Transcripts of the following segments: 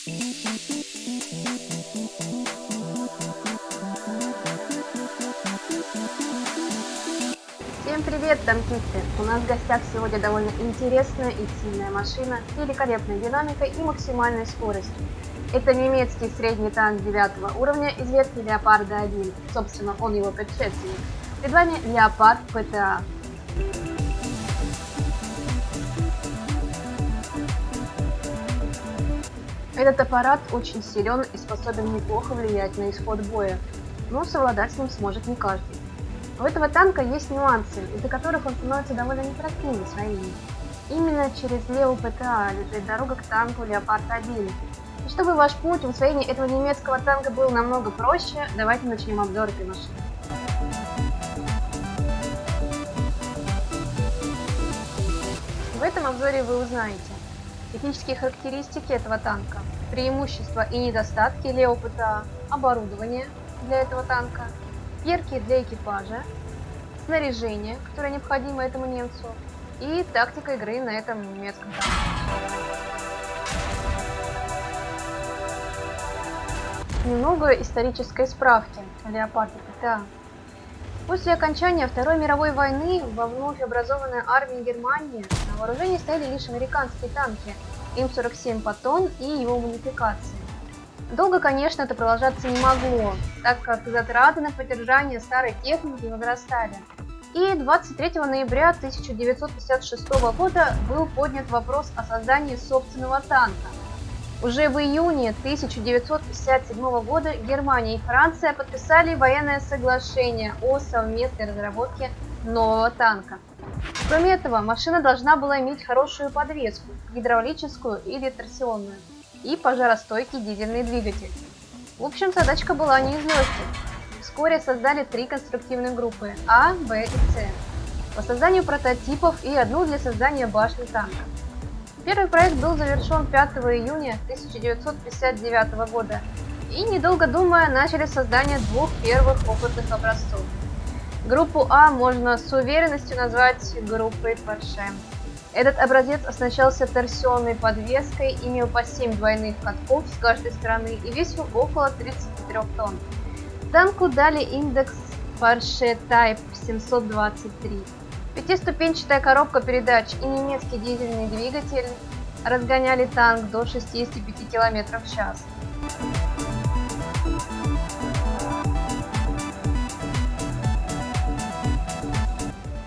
Всем привет, танкисты! У нас в гостях сегодня довольно интересная и сильная машина с великолепной динамикой и максимальной скоростью. Это немецкий средний танк 9 уровня из ветки Леопарда 1, собственно, он его предшественник. Перед вами Леопард ПТА. Этот аппарат очень силен и способен неплохо влиять на исход боя, но совладать с ним сможет не каждый. У этого танка есть нюансы, из-за которых он становится довольно непростым в освоении. Именно через Лео ПТА лежит дорога к танку Леопард-1. И чтобы ваш путь в освоении этого немецкого танка был намного проще, давайте начнем обзор этой машины. В этом обзоре вы узнаете технические характеристики этого танка, преимущества и недостатки Лео ПТА, оборудование для этого танка, перки для экипажа, снаряжение, которое необходимо этому немцу, и тактика игры на этом немецком танке. Немного исторической справки о Леопарде ПТА. После окончания Второй мировой войны во вновь образованной армии Германии на вооружении стояли лишь американские танки М-47 Паттон и его модификации. Долго, конечно, это продолжаться не могло, так как затраты на поддержание старой техники возрастали. И 23 ноября 1956 года был поднят вопрос о создании собственного танка. Уже в июне 1957 года Германия и Франция подписали военное соглашение о совместной разработке нового танка. Кроме этого, машина должна была иметь хорошую подвеску, гидравлическую или торсионную, и пожаростойкий дизельный двигатель. В общем, задачка была не из легких. Вскоре создали 3 конструктивные группы А, Б и С по созданию прототипов и одну для создания башни танка. Первый проект был завершен 5 июня 1959 года, и, недолго думая, начали создание 2 первых опытных образцов. Группу А можно с уверенностью назвать группой Порше. Этот образец оснащался торсионной подвеской, имел по 7 двойных катков с каждой стороны и весил около 33 тонн. Танку дали индекс Porsche Type 723. Пятиступенчатая коробка передач и немецкий дизельный двигатель разгоняли танк до 65 км в час.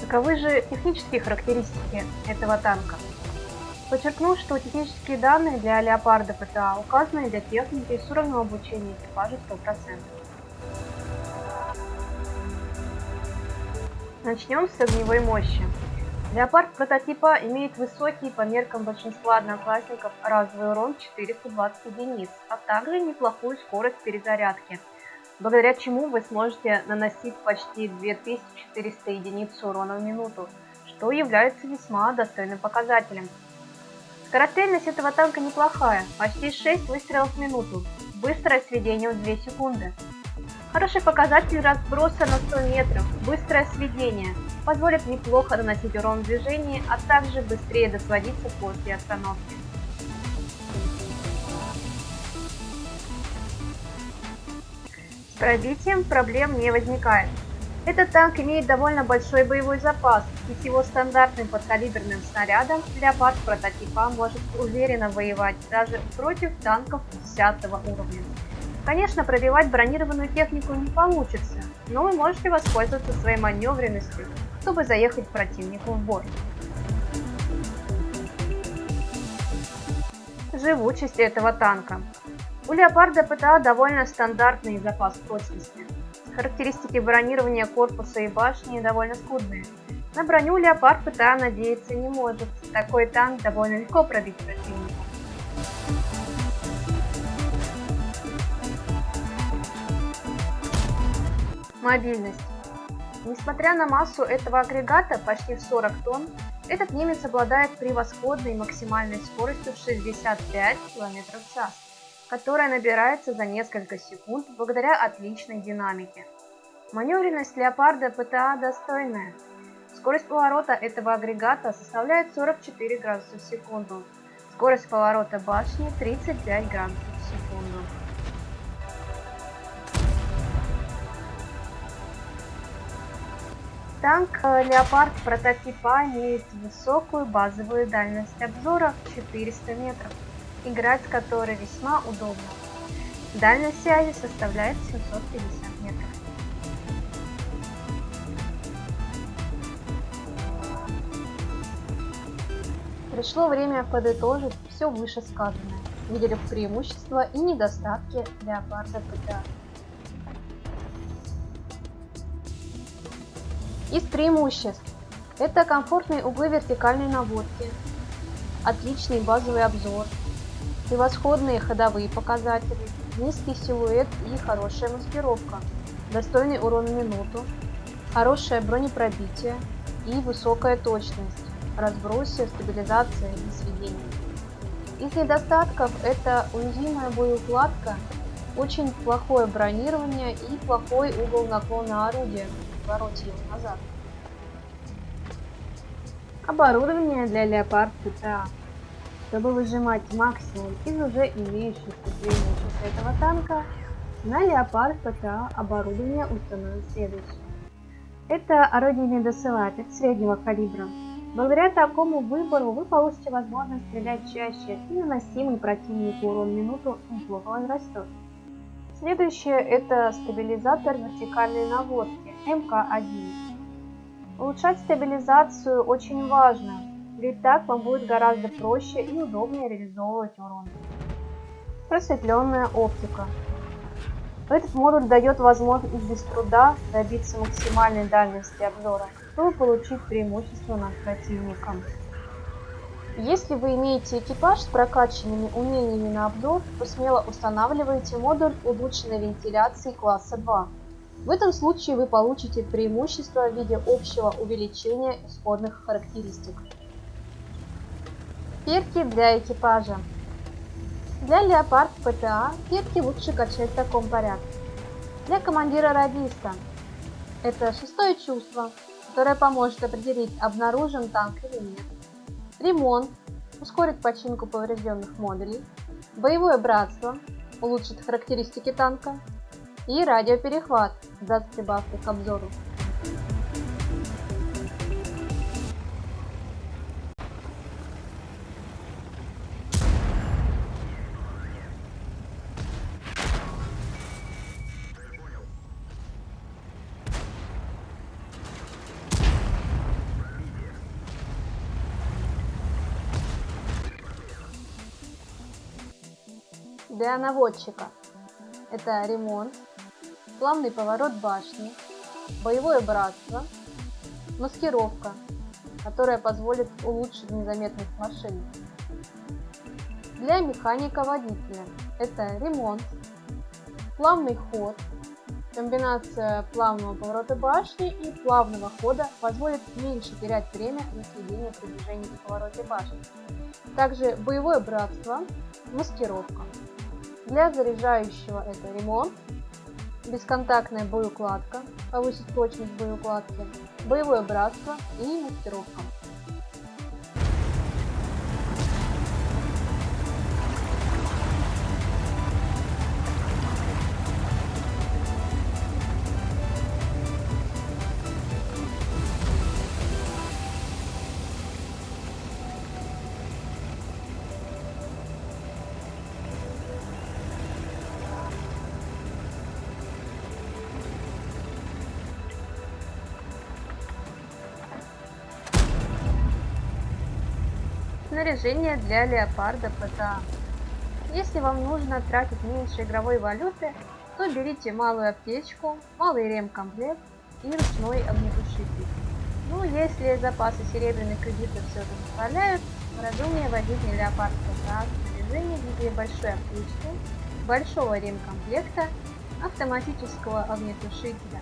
Каковы же технические характеристики этого танка? Подчеркну, что технические данные для Леопарда ПТА указаны для техники с уровнем обучения экипажа 100%. Начнем с огневой мощи. Леопард прототипа имеет высокий по меркам большинства одноклассников разовый урон 420 единиц, а также неплохую скорость перезарядки, благодаря чему вы сможете наносить почти 2400 единиц урона в минуту, что является весьма достойным показателем. Скорострельность этого танка неплохая, почти 6 выстрелов в минуту, быстрое сведение в 2 секунды. Хороший показатель разброса на 100 метров, быстрое сведение, позволит неплохо наносить урон в движении, а также быстрее досводиться после остановки. С пробитием проблем не возникает. Этот танк имеет довольно большой боевой запас, и с его стандартным подкалиберным снарядом Леопард прототипа может уверенно воевать даже против танков 10 уровня. Конечно, пробивать бронированную технику не получится, но вы можете воспользоваться своей маневренностью, чтобы заехать противнику в борт. Живучесть этого танка. У Леопарда ПТА довольно стандартный запас прочности. Характеристики бронирования корпуса и башни довольно скудные. На броню Леопард ПТА надеяться не может, такой танк довольно легко пробить противника. Мобильность. Несмотря на массу этого агрегата почти в 40 тонн, этот немец обладает превосходной максимальной скоростью 65 км в час, которая набирается за несколько секунд благодаря отличной динамике. Маневренность Леопарда ПТА достойная. Скорость поворота этого агрегата составляет 44 градуса в секунду. Скорость поворота башни 35 градусов в секунду. Танк Леопард прототипа имеет высокую базовую дальность обзора в 400 метров, играть с которой весьма удобно. Дальность связи составляет 750 метров. Пришло время подытожить все вышесказанное, выделив преимущества и недостатки Леопарда ПТА. Из преимуществ – это комфортные углы вертикальной наводки, отличный базовый обзор, превосходные ходовые показатели, низкий силуэт и хорошая маскировка, достойный урон в минуту, хорошее бронепробитие и высокая точность, разбросе, стабилизация и сведение. Из недостатков – это уязвимая боеукладка, очень плохое бронирование и плохой угол наклона орудия, повороте его назад. Оборудование для Леопард ПТА. Чтобы выжимать максимум из уже имеющихся преимуществ этого танка, на Леопард ПТА оборудование установлено следующее. Это орудийный досылатель среднего калибра. Благодаря такому выбору вы получите возможность стрелять чаще, и наносимый противнику урон в минуту неплохо возрастет. Следующее – это стабилизатор вертикальной наводки МК-1. Улучшать стабилизацию очень важно, ведь так вам будет гораздо проще и удобнее реализовывать урон. Просветленная оптика. Этот модуль дает возможность без труда добиться максимальной дальности обзора, чтобы получить преимущество над противником. Если вы имеете экипаж с прокачанными умениями на обзор, то смело устанавливайте модуль улучшенной вентиляции класса 2. В этом случае вы получите преимущество в виде общего увеличения исходных характеристик. Перки для экипажа. Для Леопард ПТА перки лучше качать в таком порядке. Для командира-радиста это шестое чувство, которое поможет определить, обнаружен танк или нет. Ремонт ускорит починку поврежденных модулей. Боевое братство улучшит характеристики танка. И радиоперехват даст прибавку к обзору. Для наводчика это ремонт, плавный поворот башни, боевое братство, маскировка, которая позволит улучшить незаметность машины. Для механика-водителя это ремонт, плавный ход, комбинация плавного поворота башни и плавного хода позволит меньше терять время на сведение при движении и повороте башни. Также боевое братство, маскировка. Для заряжающего это ремонт, бесконтактная боеукладка, повысить точность боеукладки, боевое братство и маскировка. Снаряжение для Леопарда ПТА. Если вам нужно тратить меньше игровой валюты, то берите малую аптечку, малый ремкомплект и ручной огнетушитель. Ну, если запасы серебряных кредитов все же позволяют, разумнее возить не Леопард ПТА снаряжение в виде большой аптечки, большого ремкомплекта, автоматического огнетушителя.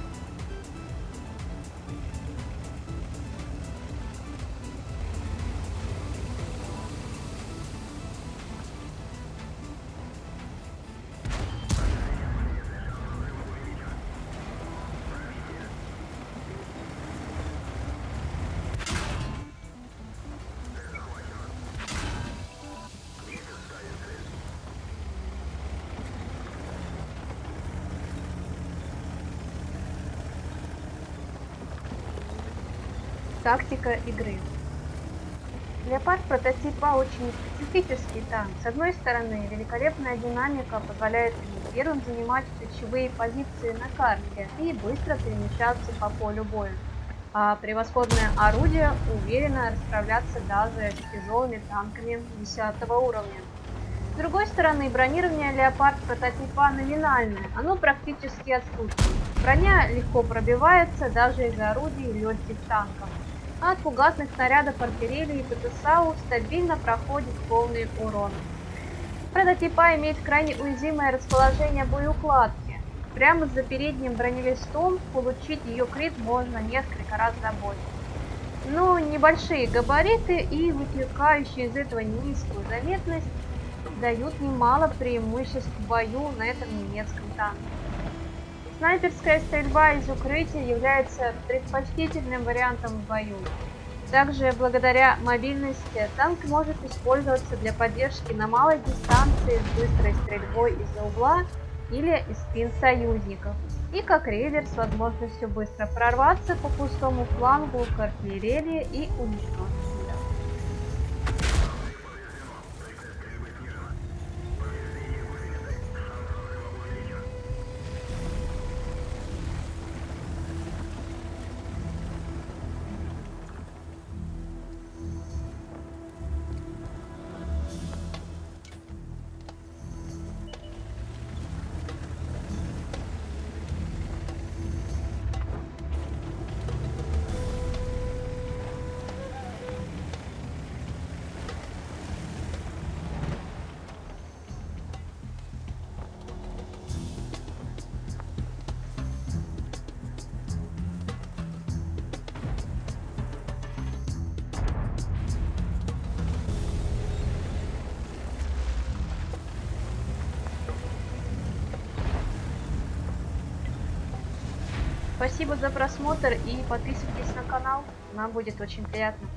Тактика игры. Леопард прототипа очень специфический танк. С одной стороны, великолепная динамика позволяет ему первым занимать ключевые позиции на карте и быстро перемещаться по полю боя. А превосходное орудие уверенно расправляться даже с тяжелыми танками 10 уровня. С другой стороны, бронирование Леопард прототипа номинальное, оно практически отсутствует. Броня легко пробивается даже из орудий легких танков, а от фугасных снарядов артиллерии и ПТСАУ стабильно проходит полный урон. Прототипа имеет крайне уязвимое расположение боеукладки. Прямо за передним бронелистом получить ее крит можно несколько раз за бой. Но небольшие габариты и вытекающие из этого низкую заметность дают немало преимуществ в бою на этом немецком танке. Снайперская стрельба из укрытия является предпочтительным вариантом в бою. Также благодаря мобильности танк может использоваться для поддержки на малой дистанции с быстрой стрельбой из-за угла или из спин союзников, и как рейдер с возможностью быстро прорваться по пустому флангу к артиллерии и уничтожить ее. Спасибо за просмотр и подписывайтесь на канал, нам будет очень приятно.